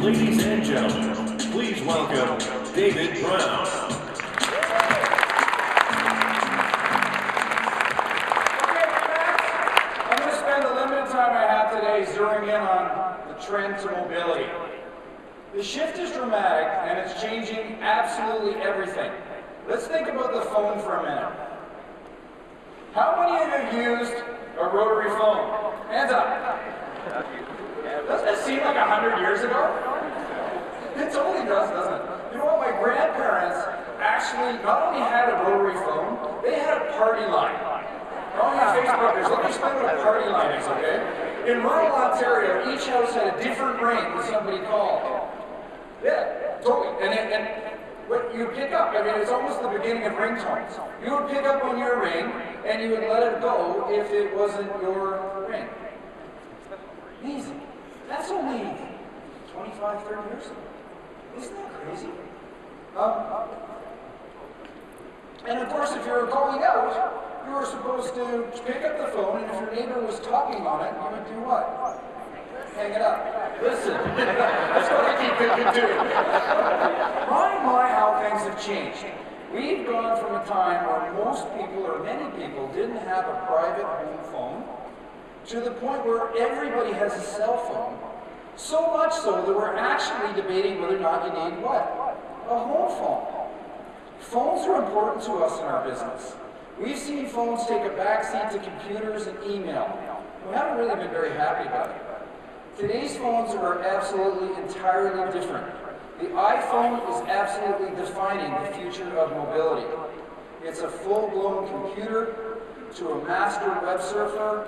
Ladies and gentlemen, please welcome David Brown. I'm going to spend the limited time I have today zeroing in on the trend to mobility. The shift is dramatic and it's changing absolutely everything. Let's think about the phone for a minute. How many of you used a rotary phone? Hands up. Doesn't it seem like 100 years ago? It totally does, doesn't it? You know what? My grandparents actually not only had a rotary phone, they had a party line. All you Facebookers, let me explain what a party line is, okay? In rural Ontario, each house had a different ring that somebody called. Yeah, totally. And what you pick up, I mean, it's almost the beginning of ringtones. You would pick up on your ring, and you would let it go if it wasn't your ring. Amazing. That's only 25, 30 years ago. Isn't that crazy? And of course, if you were calling out, you were supposed to pick up the phone, and if your neighbor was talking on it, you would do what? Hang it up. Listen, that's what I keep thinking too. My, how things have changed. We've gone from a time where most people, or many people, didn't have a private home phone, to the point where everybody has a cell phone. So much so that we're actually debating whether or not you need what? A home phone. Phones are important to us in our business. We've seen phones take a backseat to computers and email. We haven't really been very happy about it. Today's phones are absolutely entirely different. The iPhone is absolutely defining the future of mobility. It's a full-blown computer, to a master web surfer,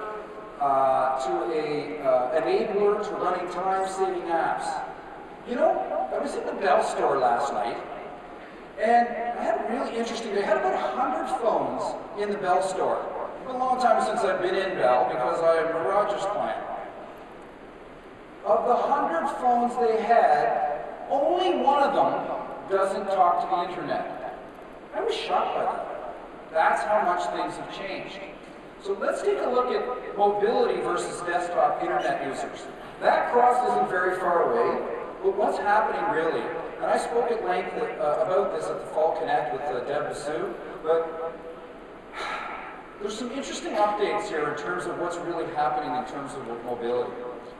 to an enabler to running time-saving apps. You know, I was in the Bell store last night, and I had a really interesting day. I had about 100 phones in the Bell store. It's been a long time since I've been in Bell because I am a Rogers client. Of the 100 phones they had, only one of them doesn't talk to the internet. I was shocked by that. That's how much things have changed. So let's take a look at mobility versus desktop internet users. That cross isn't very far away, but what's happening really? And I spoke at length about this at the Fall Connect with Deb Basu, but there's some interesting updates here in terms of what's really happening in terms of mobility.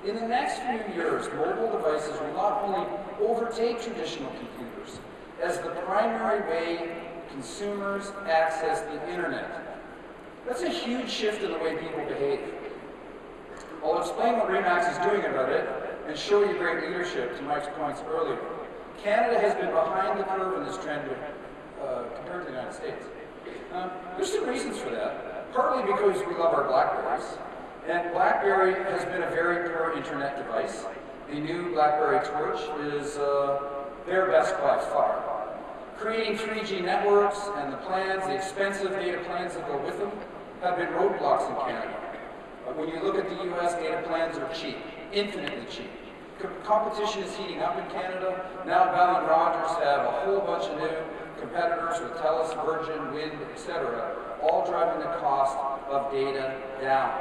In the next few years, mobile devices will not only overtake traditional computers as the primary way consumers access the internet. That's a huge shift in the way people behave. I'll explain what RE/MAX is doing about it and show you great leadership to Mike's points earlier. Canada has been behind the curve in this trend compared to the United States. There's some reasons for that, partly because we love our BlackBerries. And BlackBerry has been a very poor internet device. The new BlackBerry Torch is their best by far. Creating 3G networks and the expensive data plans that go with them, have been roadblocks in Canada. When you look at the US, data plans are cheap, infinitely cheap. Competition is heating up in Canada. Now Bell and Rogers have a whole bunch of new competitors with TELUS, Virgin, Wind, etc., all driving the cost of data down.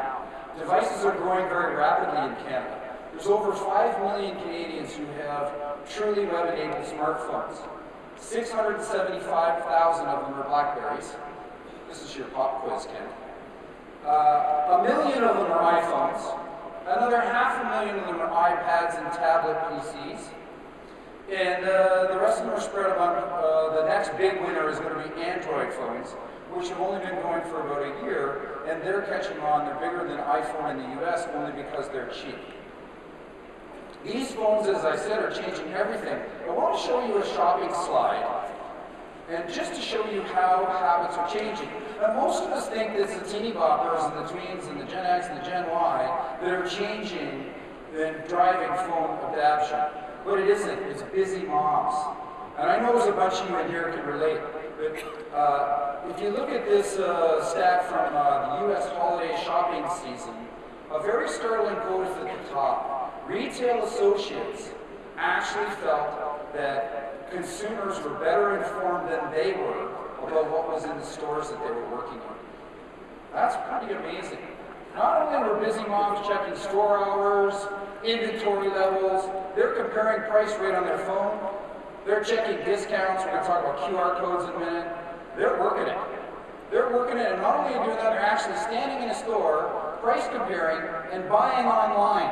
Devices are growing very rapidly in Canada. There's over 5 million Canadians who have truly web-enabled smartphones. 675,000 of them are BlackBerries. This is your pop quiz, Ken. 1 million of them are iPhones. Another 500,000 of them are iPads and tablet PCs. And the rest of them are spread among, the next big winner is going to be Android phones, which have only been going for about a year, and they're catching on. They're bigger than iPhone in the US only because they're cheap. These phones, as I said, are changing everything. I want to show you a shopping slide, and just to show you how habits are changing. Now, most of us think that it's the teeny boppers and the tweens and the Gen X and the Gen Y that are changing and driving phone adoption. But it isn't. It's busy moms. And I know there's a bunch of you in here who can relate. But if you look at this stat from the US holiday shopping season, a very startling quote is at the top. Retail associates actually felt that consumers were better informed than they were about what was in the stores that they were working in. That's pretty amazing. Not only were busy moms checking store hours, inventory levels, they're comparing price right on their phone. They're checking discounts. We're going to talk about QR codes in a minute. They're working it. They're working it, and not only doing that, they're actually standing in a store, price comparing, and buying online.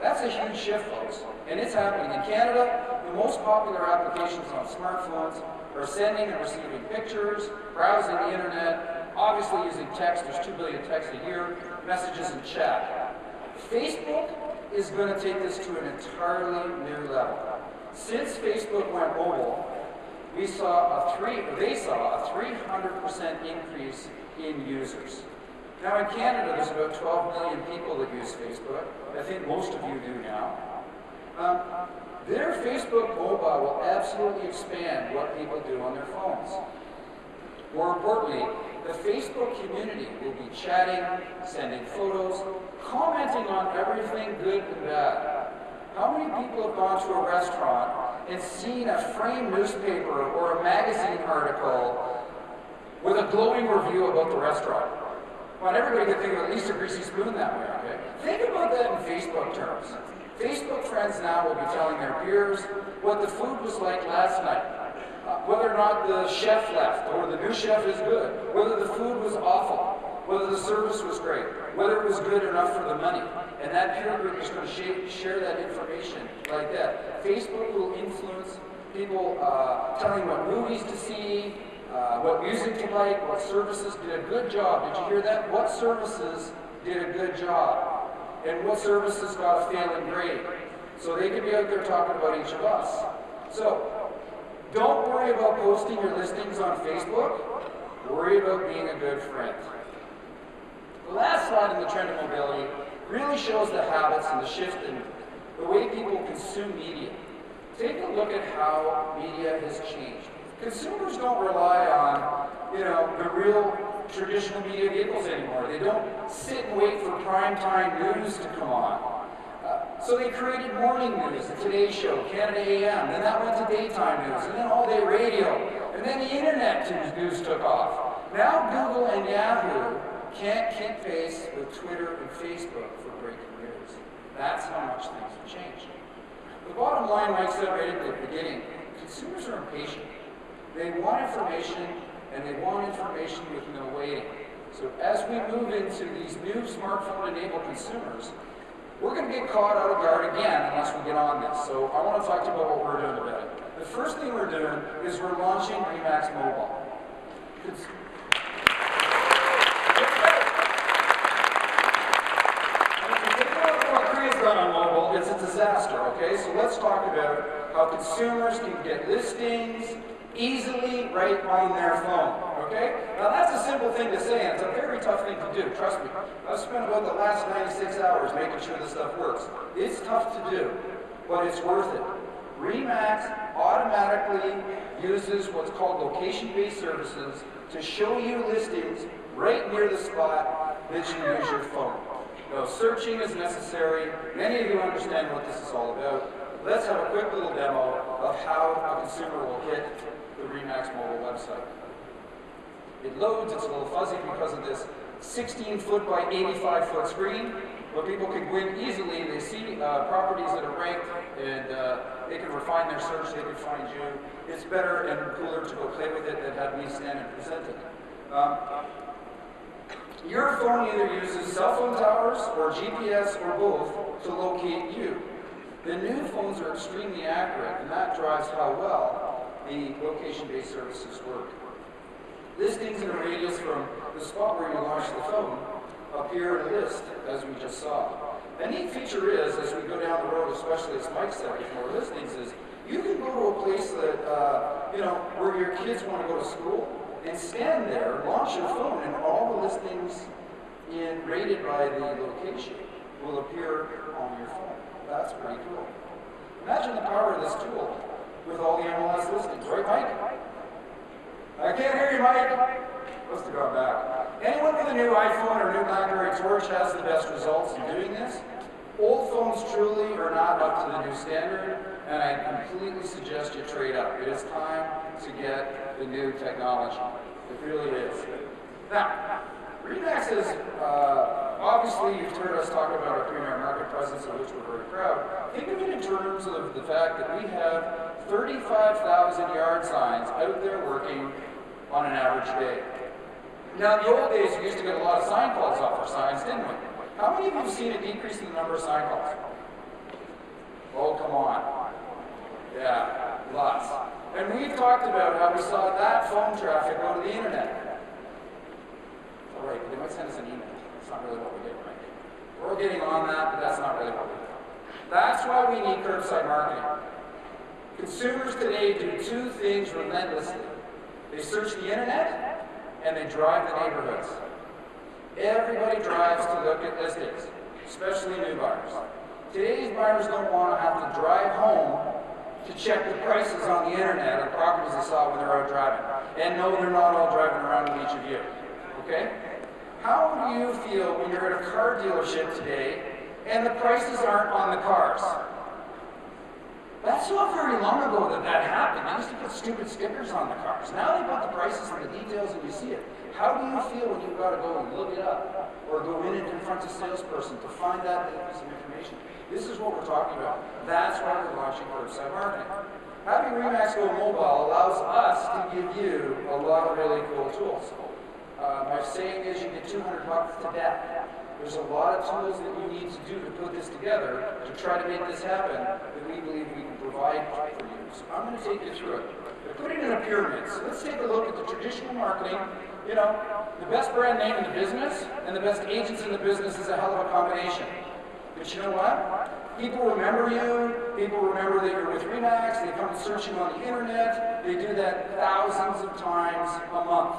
That's a huge shift, folks, and it's happening. In Canada, the most popular applications on smartphones are sending and receiving pictures, browsing the internet, obviously using text. There's 2 billion texts a year, messages and chat. Facebook is going to take this to an entirely new level. Since Facebook went mobile, they saw a 300% increase in users. Now in Canada, there's about 12 million people that use Facebook. I think most of you do now. Their Facebook mobile will absolutely expand what people do on their phones. More importantly, the Facebook community will be chatting, sending photos, commenting on everything good and bad. How many people have gone to a restaurant and seen a framed newspaper or a magazine article with a glowing review about the restaurant? Well, everybody can think of at least a greasy spoon that way, okay? Think about that in Facebook terms. Facebook friends now will be telling their peers what the food was like last night, whether or not the chef left or the new chef is good, whether the food was awful, whether the service was great, whether it was good enough for the money. And that peer group is going to share that information like that. Facebook will influence people telling what movies to see, what music to like, what services did a good job. Did you hear that? What services did a good job? And what services got a failing grade? So they could be out there talking about each of us. So, don't worry about posting your listings on Facebook. Worry about being a good friend. The last slide in the trend of mobility really shows the habits and the shift in the way people consume media. Take a look at how media has changed. Consumers don't rely on, the real traditional media vehicles anymore. They don't sit and wait for primetime news to come on. So they created morning news, the Today Show, Canada AM, then that went to daytime news, and then all-day radio, and then the internet news took off. Now Google and Yahoo can't keep pace with Twitter and Facebook for breaking news. That's how much things have changed. The bottom line, Mike said right at the beginning, consumers are impatient. They want information, and they want information with no waiting. So as we move into these new smartphone-enabled consumers, we're going to get caught out of guard again unless we get on this. So I want to talk to you about what we're doing about it. The first thing we're doing is we're launching RE/MAX Mobile. On mobile, it's a disaster, okay? So let's talk about how consumers can get listings easily right on their phone, okay? Now that's a simple thing to say, and it's a very tough thing to do, trust me. I've spent about the last 96 hours making sure this stuff works. It's tough to do, but it's worth it. RE/MAX automatically uses what's called location-based services to show you listings right near the spot that you use your phone. No searching is necessary. Many of you understand what this is all about. Let's have a quick little demo of how a consumer will hit the RE/MAX Mobile website. It loads, it's a little fuzzy because of this 16-foot by 85-foot screen, but people can go in easily. They see properties that are ranked, and they can refine their search, they can find you. It's better and cooler to go play with it than have me stand and present it. Your phone either uses cell phone towers or GPS or both to locate you. The new phones are extremely accurate, and that drives how well the location-based services work. Listings in a radius from the spot where you launch the phone appear in a list, as we just saw. A neat feature is, as we go down the road, especially as Mike said before, listings is, you can go to a place that, where your kids want to go to school, and stand there, launch your phone, and all the listings rated by the location will appear on your phone. That's pretty cool. Imagine the power of this tool with all the MLS listings, right, Mike? I can't hear you, Mike. Must have gone back. Anyone with a new iPhone or new BlackBerry Torch has the best results in doing this. Old phones truly are not up to the new standard, and I completely suggest you trade up. It is time to get the new technology. It really is. Now, RE/MAX is, obviously you've heard us talk about our premier market presence, of which we're very proud. Think of it in in terms of the fact that we have 35,000 yard signs out there working on an average day. Now, in the old days, we used to get a lot of sign calls off our signs, didn't we? How many of you have seen a decrease in the number of sign calls? Oh, come on. Yeah, lots. And we've talked about how we saw that phone traffic go to the internet. All right, but they might send us an email. That's not really what we did, right? We're getting on that, but that's not really what we did. That's why we need curbside marketing. Consumers today do two things relentlessly. They search the internet and they drive the neighborhoods. Everybody drives to look at listings, especially new buyers. Today's buyers don't want to have to drive home to check the prices on the internet of properties they saw when they're out driving. And no, they're not all driving around with each of you. Okay? How do you feel when you're at a car dealership today and the prices aren't on the cars? That's not very long ago that happened. They used to put stupid stickers on the cars. Now they put the prices and the details and you see it. How do you feel when you've got to go and look it up or go in and confront a salesperson to find that piece of information? This is what we're talking about. That's why we're launching curbside marketing. Having RE/MAX Go Mobile allows us to give you a lot of really cool tools. My saying is you get $200 to death. There's a lot of tools that you need to do to put this together to try to make this happen that we believe we can provide for you. So I'm going to take you through it. I put it in a pyramid. So let's take a look at the traditional marketing. You know, the best brand name in the business and the best agents in the business is a hell of a combination. But you know what? People remember you. People remember that you're with RE/MAX. They come searching on the internet. They do that thousands of times a month.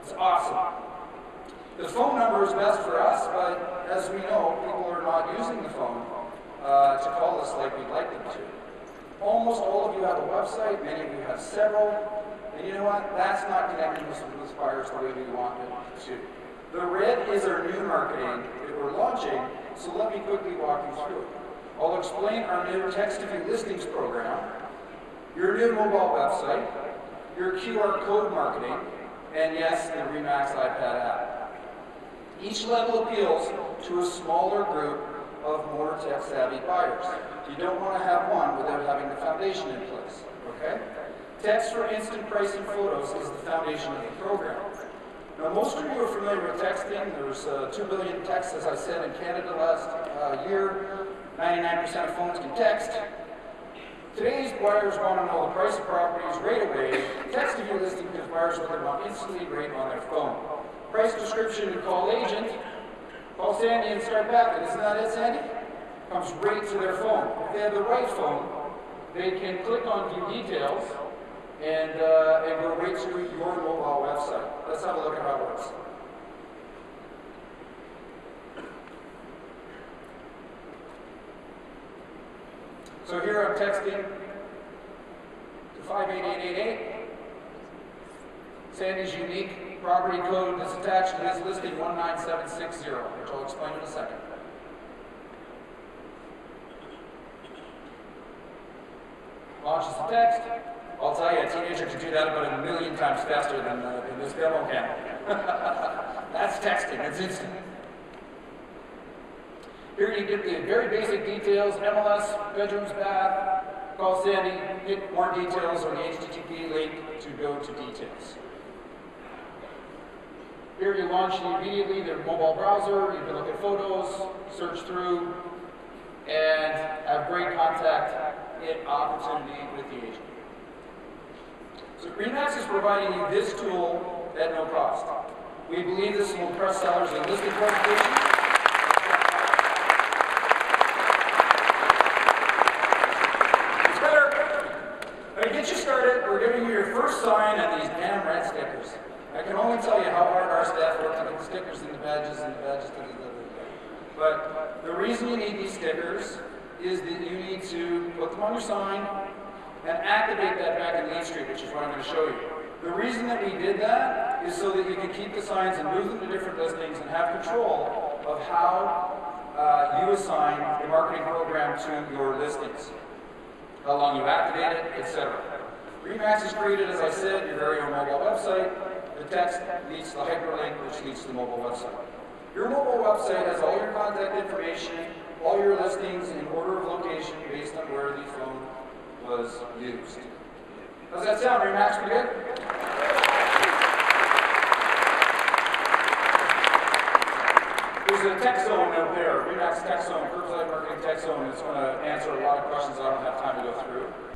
It's awesome. The phone number is best for us, but as we know, people are not using the phone to call us like we'd like them to. Almost all of you have a website. Many of you have several. And you know what? That's not connecting us with buyers the way we want it to. The red is our new marketing that we're launching, so let me quickly walk you through it. I'll explain our new text-to-view listings program, your new mobile website, your QR code marketing, and yes, the RE/MAX iPad app. Each level appeals to a smaller group of more tech-savvy buyers. You don't want to have one without having the foundation in place, okay? Text for instant pricing photos is the foundation of the program. Now, most of you are familiar with texting. There's 2 billion texts, as I said, in Canada last year. 99% of phones can text. Today's buyers want to know the price of properties right away. Text-to-view listing gives buyers what they want instantly right on their phone. Price description and call agent. Call Sandy and start packing. Isn't that it, Sandy? Comes right to their phone. If they have the right phone, they can click on view details and go right to your mobile website. Let's have a look at how it works. So here I'm texting to 58888. Sandy's unique property code is attached to this listing 19760, which I'll explain in a second. Launches the text. I'll tell you, a teenager can do that about 1,000,000 times faster than this demo can. That's texting, it's instant. Here you get the very basic details, MLS, bedrooms, bath, call Sandy, get more details on the HTTP link to go to details. Here you launch immediately their mobile browser, you can look at photos, search through, and have great contact opportunity with the agent. So RE/MAX is providing you this tool at no cost. We believe this will impress sellers in listing presentations. It's better. To get you started, we're giving you your first sign and these damn red stickers. I can only tell you how hard our staff worked to get the stickers and the badges to the But the reason you need these stickers is that you need to put them on your sign and activate that back in Main Street, which is what I'm going to show you. The reason that we did that is so that you can keep the signs and move them to different listings and have control of how you assign the marketing program to your listings, how long you activate it, etc. RE/MAX is created, as I said, your very own mobile website. The text leads to the hyperlink, which leads to the mobile website. Your mobile website has all your contact information, all your listings in order of location based on where the phone was used. Does that sound, Remax? Pretty good? There's a tech zone out there, Remax Tech Zone, Curbside Marketing Tech Zone. It's going to answer a lot of questions I don't have time to go through.